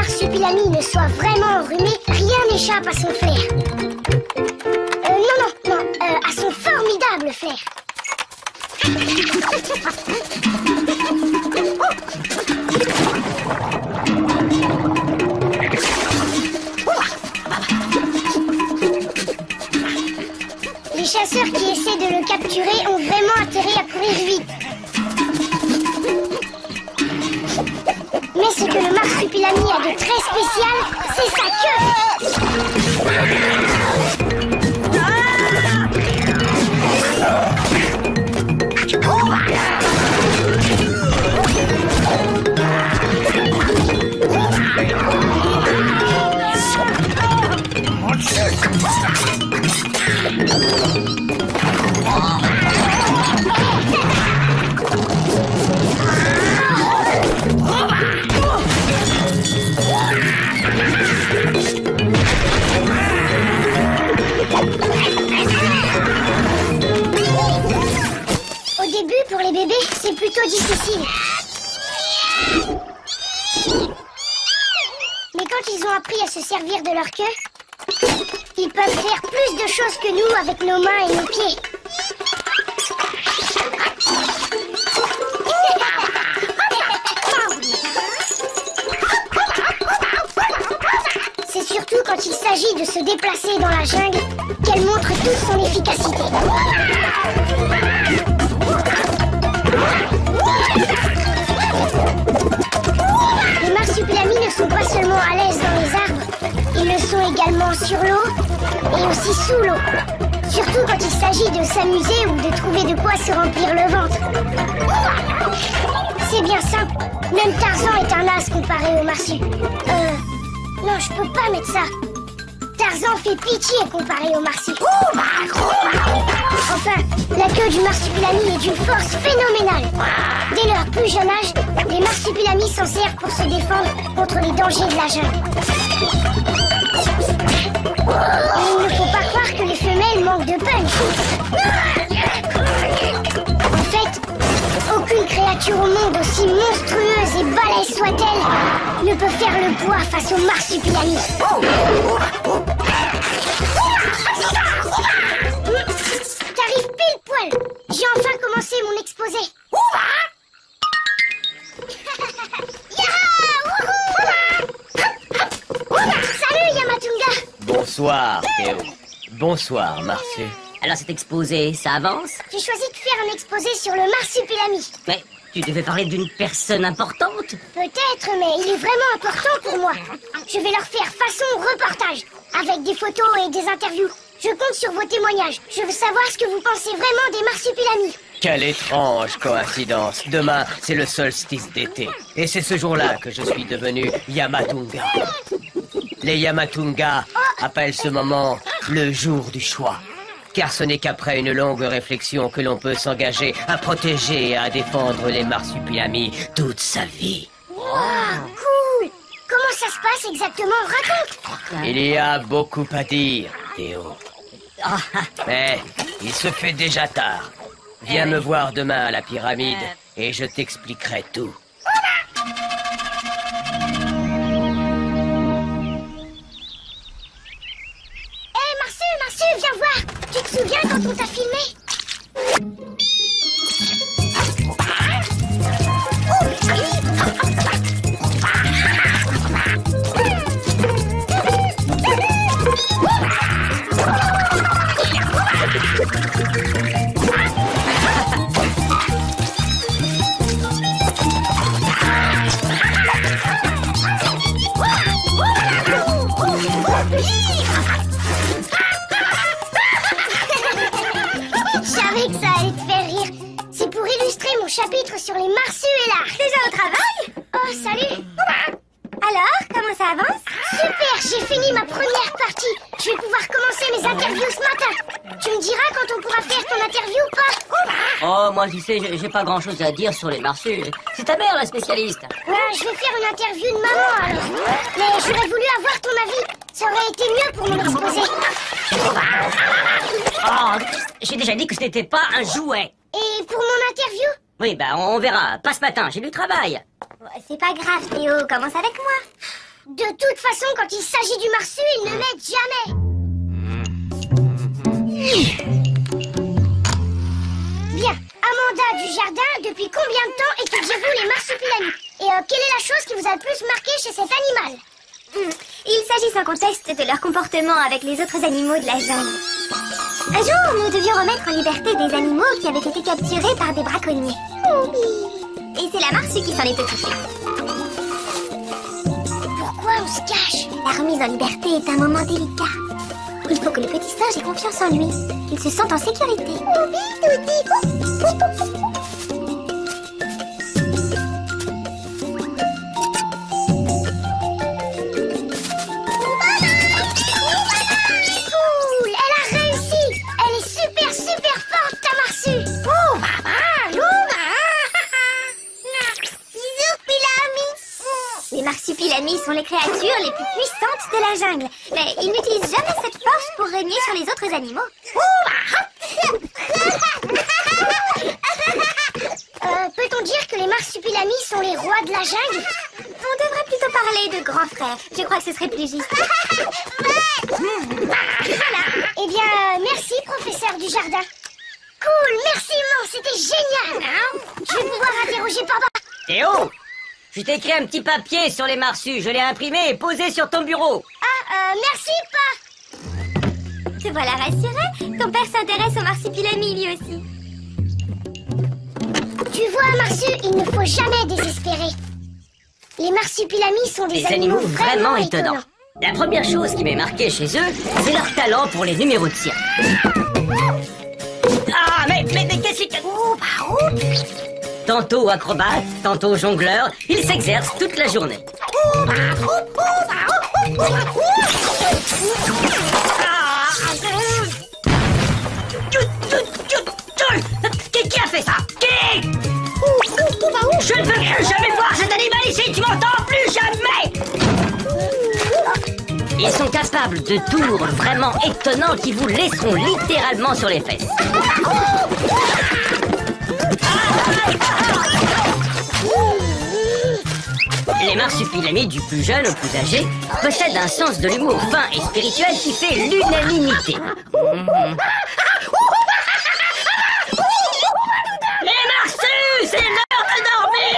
marsupilami ne soit vraiment enrhumé, rien n'échappe à son flair. Non, à son formidable flair. Les chasseurs qui essaient de le capturer ont vraiment intérêt à courir vite. Mais ce que le marsupilami a de très spécial, c'est sa queue. Au début, pour les bébés, c'est plutôt difficile. Mais quand ils ont appris à se servir de leur queue, ils peuvent faire plus de choses que nous avec nos mains et nos pieds. C'est surtout quand il s'agit de se déplacer dans la jungle qu'elle montre toute son efficacité. Les marsupilamis ne sont pas seulement à l'aise dans les arbres, ils le sont également sur l'eau et aussi sous l'eau. Surtout quand il s'agit de s'amuser ou de trouver de quoi se remplir le ventre. C'est bien simple, même Tarzan est un as comparé au marsu. Non, je peux pas mettre ça. Tarzan fait pitié comparé au marsu. Enfin, la queue du marsupilami est d'une force phénoménale. Dès leur plus jeune âge, les marsupilamis s'en servent pour se défendre contre les dangers de la jungle. Et il ne faut pas croire que les femelles manquent de punch. En fait, aucune créature au monde aussi monstrueuse et balèze soit-elle ne peut faire le poids face aux marsupilamis. T'arrives pile poil. J'ai enfin commencé mon exposé. Salut Yamatunga. Bonsoir, Théo. Bonsoir, Marsu. Alors cet exposé, ça avance? J'ai choisi de faire un exposé sur le marsupilami. Mais tu devais parler d'une personne importante. Peut-être, mais il est vraiment important pour moi. Je vais leur faire façon reportage, avec des photos et des interviews. Je compte sur vos témoignages. Je veux savoir ce que vous pensez vraiment des marsupilamis. Quelle étrange coïncidence. Demain, c'est le solstice d'été. Et c'est ce jour-là que je suis devenu Yamatunga. Les Yamatunga appellent ce moment le jour du choix. Car ce n'est qu'après une longue réflexion que l'on peut s'engager à protéger et à défendre les marsupilamis toute sa vie. Wow, cool. Comment ça se passe exactement? Raconte. Il y a beaucoup à dire, Théo. Mais il se fait déjà tard. Viens me voir demain à la pyramide et je t'expliquerai tout. Marsu, viens voir. Tu te souviens quand on t'a filmé? Chapitre sur les marsus et l'arc. Déjà au travail? Oh, salut. Alors, comment ça avance? Super, j'ai fini ma première partie. Je vais pouvoir commencer mes interviews ce matin. Tu me diras quand on pourra faire ton interview ou pas? Oh, moi, tu sais, j'ai pas grand-chose à dire sur les marsus. C'est ta mère, la spécialiste. Je vais faire une interview de maman, alors. Mais j'aurais voulu avoir ton avis. Ça aurait été mieux pour mon exposé. Oh, j'ai déjà dit que ce n'était pas un jouet. Et pour mon interview? Oui, bah, on verra. Pas ce matin, j'ai du travail. C'est pas grave, Théo, commence avec moi. De toute façon, quand il s'agit du marsu, ils ne m'aident jamais. Bien, Amanda du jardin, depuis combien de temps étudiez-vous les marsupilamis? Et quelle est la chose qui vous a le plus marqué chez cet animal? Il s'agit sans conteste de leur comportement avec les autres animaux de la jungle. Un jour, nous devions remettre en liberté des animaux qui avaient été capturés par des braconniers. Et c'est la marsue qui s'en est occupée. Pourquoi on se cache? La remise en liberté est un moment délicat. Il faut que le petit singe ait confiance en lui, qu'il se sente en sécurité. Les marsupilamis sont les créatures les plus puissantes de la jungle. Mais ils n'utilisent jamais cette force pour régner sur les autres animaux. Peut-on dire que les marsupilamis sont les rois de la jungle? On devrait plutôt parler de grands frères. Je crois que ce serait plus juste. Eh bien, merci, professeur du jardin. Cool, merci, man, c'était génial, hein? Je vais pouvoir interroger papa. Théo, je t'ai écrit un petit papier sur les marsus. Je l'ai imprimé et posé sur ton bureau. Merci, pa. Te voilà rassuré. Ton père s'intéresse aux marsupilamis lui aussi. Tu vois, Marsu, il ne faut jamais désespérer. Les marsupilamis sont des animaux vraiment étonnants. La première chose qui m'est marquée chez eux, c'est leur talent pour les numéros de cirque. Ah, mais qu'est-ce que... Tantôt acrobate, tantôt jongleur, ils s'exercent toute la journée. Qui a fait ça? Qui? Je ne veux plus jamais voir cet animal ici, tu m'entends? Plus jamais! Ils sont capables de tours vraiment étonnants qui vous laisseront littéralement sur les fesses. Les marsupilamis du plus jeune au plus âgé possèdent un sens de l'humour fin et spirituel qui fait l'unanimité. Les marsus, c'est l'heure de dormir!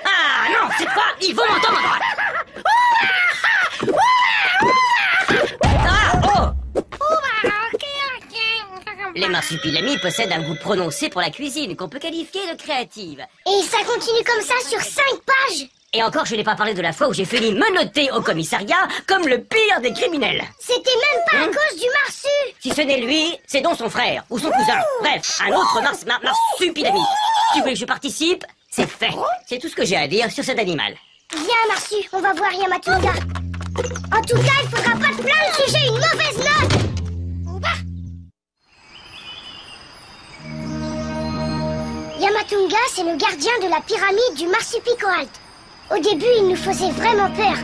Ah non, c'est quoi? Il faut m'entendre! Les marsupilamis possèdent un goût prononcé pour la cuisine qu'on peut qualifier de créative. Et ça continue comme ça sur 5 pages? Et encore, je n'ai pas parlé de la fois où j'ai failli menotter au commissariat comme le pire des criminels. C'était même pas à cause du marsu. Si ce n'est lui, c'est donc son frère ou son cousin. Bref, un autre marsupilami. Tu veux que je participe? C'est fait. C'est tout ce que j'ai à dire sur cet animal. Viens, Marsu, on va voir Yamatunga. En tout cas, il faudra pas te plaindre si j'ai une mauvaise note. Yamatunga, c'est le gardien de la pyramide du Marsupicoalt. Au début, il nous faisait vraiment peur.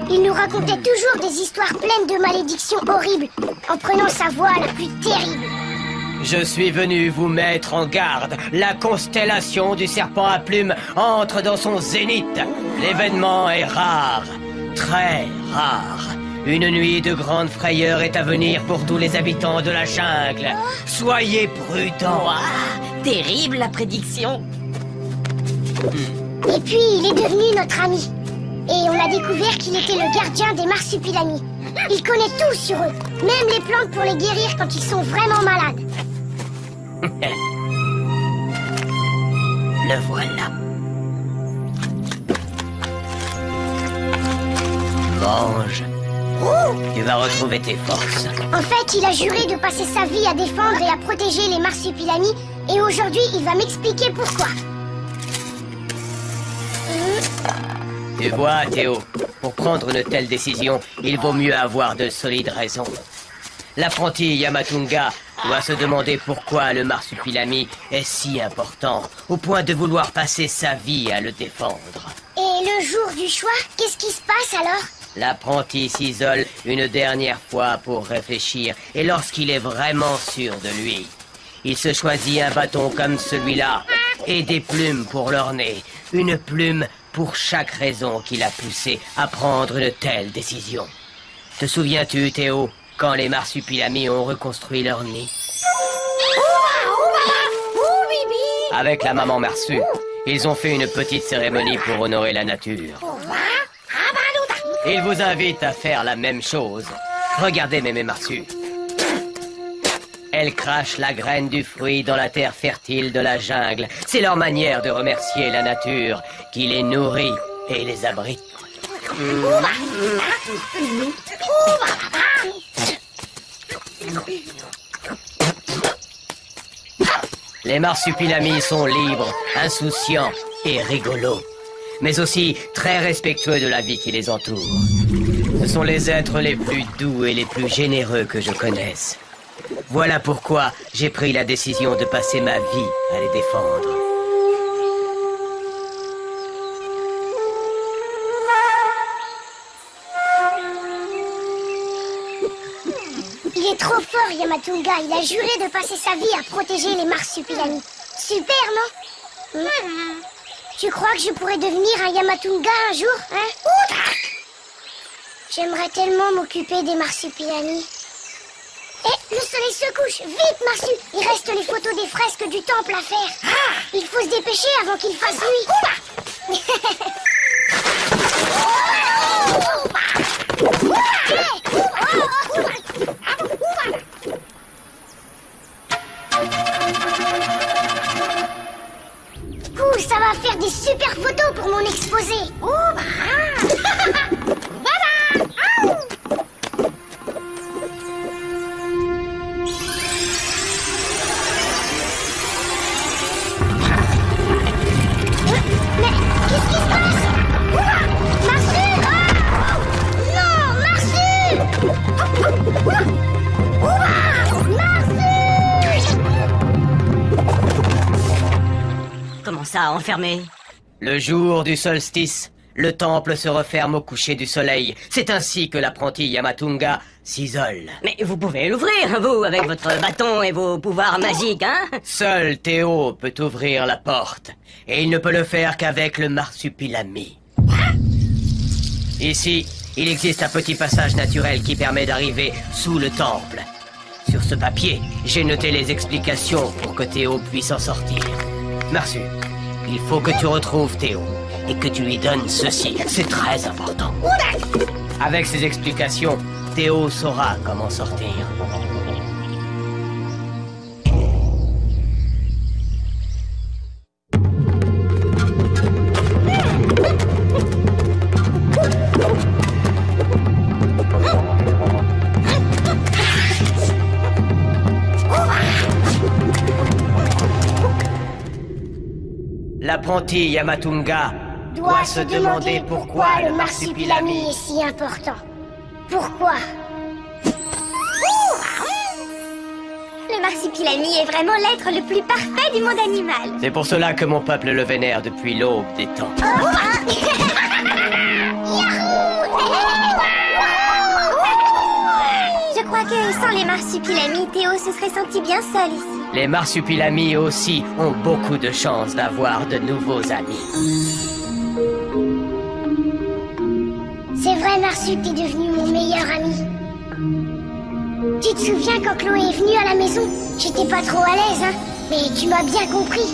Il nous racontait toujours des histoires pleines de malédictions horribles, en prenant sa voix la plus terrible. Je suis venu vous mettre en garde. La constellation du serpent à plumes entre dans son zénith. L'événement est rare, très rare. Une nuit de grande frayeur est à venir pour tous les habitants de la jungle. Soyez prudents. Terrible la prédiction. Et puis, il est devenu notre ami. Et on a découvert qu'il était le gardien des marsupilamis. Il connaît tout sur eux, même les plantes pour les guérir quand ils sont vraiment malades. Le voilà. Mange. Tu vas retrouver tes forces. En fait, il a juré de passer sa vie à défendre et à protéger les marsupilamis. Et aujourd'hui, il va m'expliquer pourquoi. Tu vois, Théo, pour prendre une telle décision, il vaut mieux avoir de solides raisons. L'apprenti Yamatunga doit se demander pourquoi le marsupilami est si important, au point de vouloir passer sa vie à le défendre. Et le jour du choix, qu'est-ce qui se passe alors? l'apprenti s'isole une dernière fois pour réfléchir, et lorsqu'il est vraiment sûr de lui, il se choisit un bâton comme celui-là, et des plumes pour l'orner, une plume pour chaque raison qui l'a poussé à prendre une telle décision. Te souviens-tu, Théo, quand les marsupilamis ont reconstruit leur nid? Avec la maman Marsu, ils ont fait une petite cérémonie pour honorer la nature. Ils vous invitent à faire la même chose. Regardez Mémé Marsu. Elle crache la graine du fruit dans la terre fertile de la jungle. C'est leur manière de remercier la nature qui les nourrit et les abrite. Les marsupilamis sont libres, insouciants et rigolos, mais aussi très respectueux de la vie qui les entoure. Ce sont les êtres les plus doux et les plus généreux que je connaisse. Voilà pourquoi j'ai pris la décision de passer ma vie à les défendre. Il est trop fort, Yamatunga. Il a juré de passer sa vie à protéger les marsupilamis. Super, non? Tu crois que je pourrais devenir un Yamatunga un jour, hein? J'aimerais tellement m'occuper des marsupilamis. Eh, le soleil se couche. Vite, Marsu. Il reste les photos des fresques du temple à faire. Il faut se dépêcher avant qu'il fasse nuit. Ça va faire des super photos pour mon exposé. Mais qu'est-ce qui se passe? Marsu! Non, Marsu! Comment ça, enfermé? Le jour du solstice, le temple se referme au coucher du soleil. C'est ainsi que l'apprenti Yamatunga s'isole. Mais vous pouvez l'ouvrir, vous, avec votre bâton et vos pouvoirs magiques, hein? Seul Théo peut ouvrir la porte. Et il ne peut le faire qu'avec le marsupilami. Ici, il existe un petit passage naturel qui permet d'arriver sous le temple. Sur ce papier, j'ai noté les explications pour que Théo puisse en sortir. Marsu, il faut que tu retrouves Théo et que tu lui donnes ceci. C'est très important. Avec ces explications, Théo saura comment sortir. L'apprenti Yamatunga doit se demander pourquoi le marsupilami est si important. Pourquoi? Le marsupilami est vraiment l'être le plus parfait du monde animal. C'est pour cela que mon peuple le vénère depuis l'aube des temps. Je crois que sans les marsupilamis, Théo se serait senti bien seul ici. Les marsupilamis aussi ont beaucoup de chance d'avoir de nouveaux amis. C'est vrai, Marsu, t'es devenu mon meilleur ami. Tu te souviens quand Chloé est venue à la maison? J'étais pas trop à l'aise, hein? Mais tu m'as bien compris.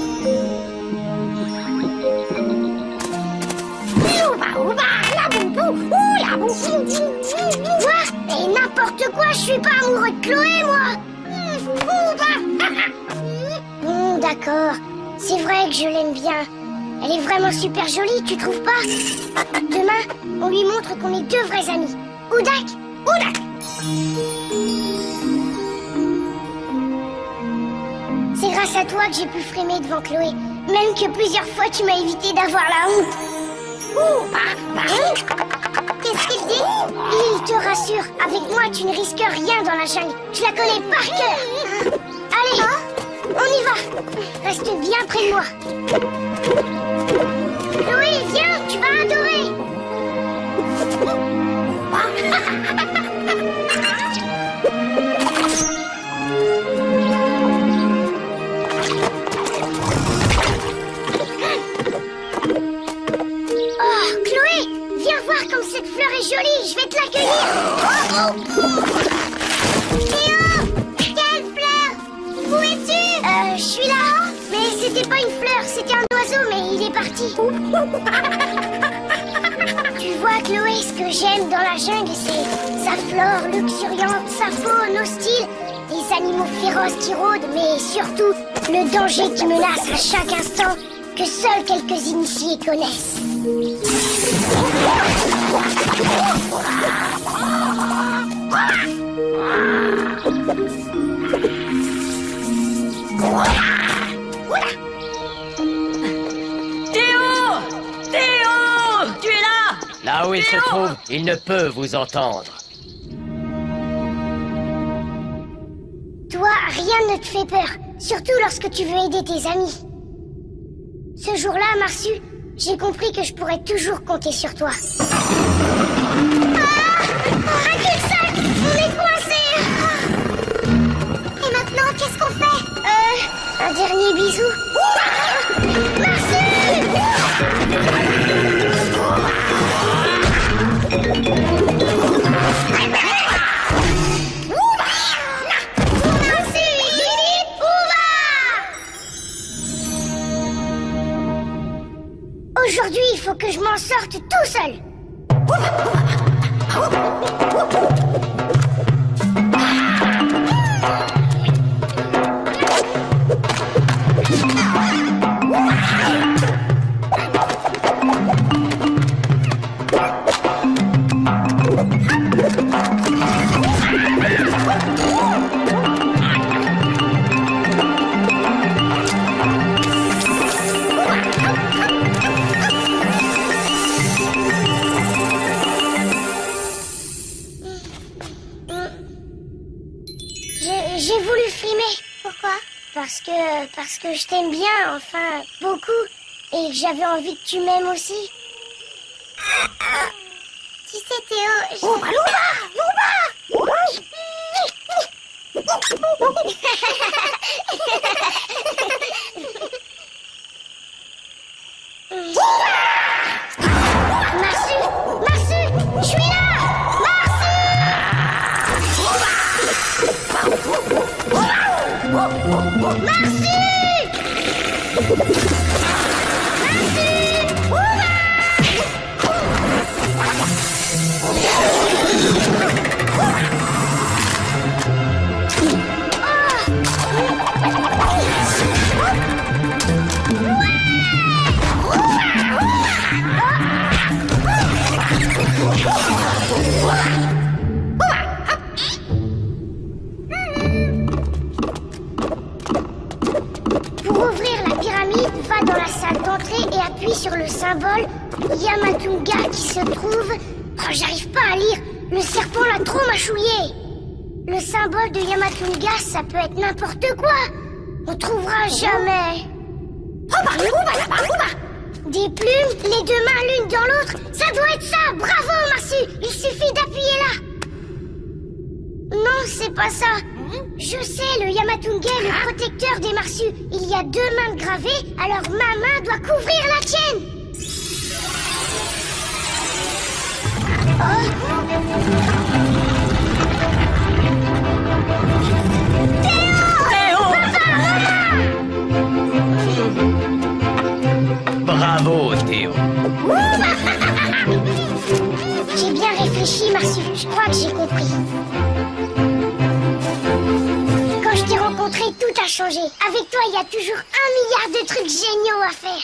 Quoi? Mais n'importe quoi, je suis pas amoureux de Chloé, moi. Bon, d'accord. C'est vrai que je l'aime bien. Elle est vraiment super jolie, tu trouves pas? Demain, on lui montre qu'on est deux vrais amis. Oudak! Oudak! C'est grâce à toi que j'ai pu frimer devant Chloé. Même que plusieurs fois tu m'as évité d'avoir la honte. Qu'est-ce qu'il dit? Il te rassure, avec moi tu ne risques rien dans la jungle. Je la connais par cœur. Allez, on y va. Reste bien près de moi. Chloé, viens, tu vas adorer. cette fleur est jolie, je vais te l'accueillir. Théo, quelle fleur? Où es-tu? Je suis là. Mais c'était pas une fleur, c'était un oiseau, mais il est parti. Tu vois, Chloé, ce que j'aime dans la jungle, c'est sa flore luxuriante, sa faune hostile, des animaux féroces qui rôdent, mais surtout le danger qui menace à chaque instant, que seuls quelques initiés connaissent. Théo! Théo! Tu es là? Là où il se trouve, il ne peut vous entendre. Toi, rien ne te fait peur, surtout lorsque tu veux aider tes amis. Ce jour-là, Marsu, j'ai compris que je pourrais toujours compter sur toi. Un cul-de-sac! On est coincés! Et maintenant, qu'est-ce qu'on fait? Un dernier bisou. Marsu! Aujourd'hui, il faut que je m'en sorte tout seul. J'ai voulu filmer. Pourquoi? Parce que je t'aime bien, enfin, beaucoup. Et que j'avais envie que tu m'aimes aussi. Tu sais, Théo, Marsu, je suis là. Pour ouvrir la pyramide, va dans la salle d'entrée et appuie sur le symbole Yamatunga qui se trouve... Oh, j'arrive pas à lire. Le serpent l'a trop mâchouillé. Le symbole de Yamatunga, ça peut être n'importe quoi. On trouvera jamais. Des plumes, les deux mains l'une dans l'autre, ça doit être ça. Bravo, Marsu. Il suffit d'appuyer là. Non, c'est pas ça. Je sais, le Yamatunga est le protecteur des Marsus. Il y a deux mains gravées, alors ma main doit couvrir la tienne. Bravo, Théo. J'ai bien réfléchi, Marsu. Je crois que j'ai compris. Quand je t'ai rencontré, tout a changé. Avec toi, il y a toujours 1 milliard de trucs géniaux à faire.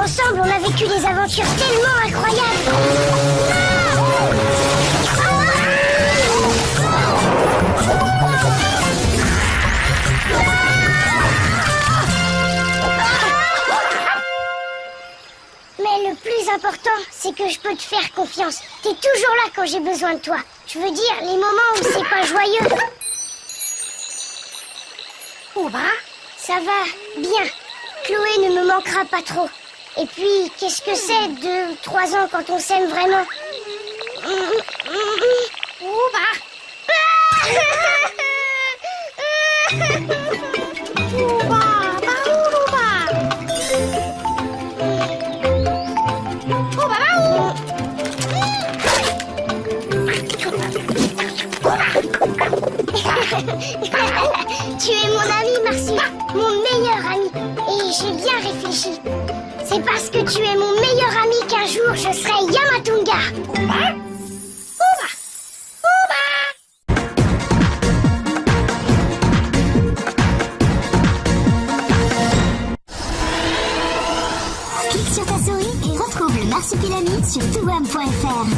Ensemble, on a vécu des aventures tellement incroyables. Mais le plus important, c'est que je peux te faire confiance. T'es toujours là quand j'ai besoin de toi. Je veux dire, les moments où c'est pas joyeux. Ça va bien. Chloé ne me manquera pas trop. Et puis, qu'est-ce que c'est 2 ou 3 ans quand on s'aime vraiment? Tu es mon ami, Marsu, mon meilleur ami. Et j'ai bien réfléchi. C'est parce que tu es mon meilleur ami qu'un jour je serai Yamatunga. Clique sur ta souris et retrouve le Marsupilami sur toowam.fr.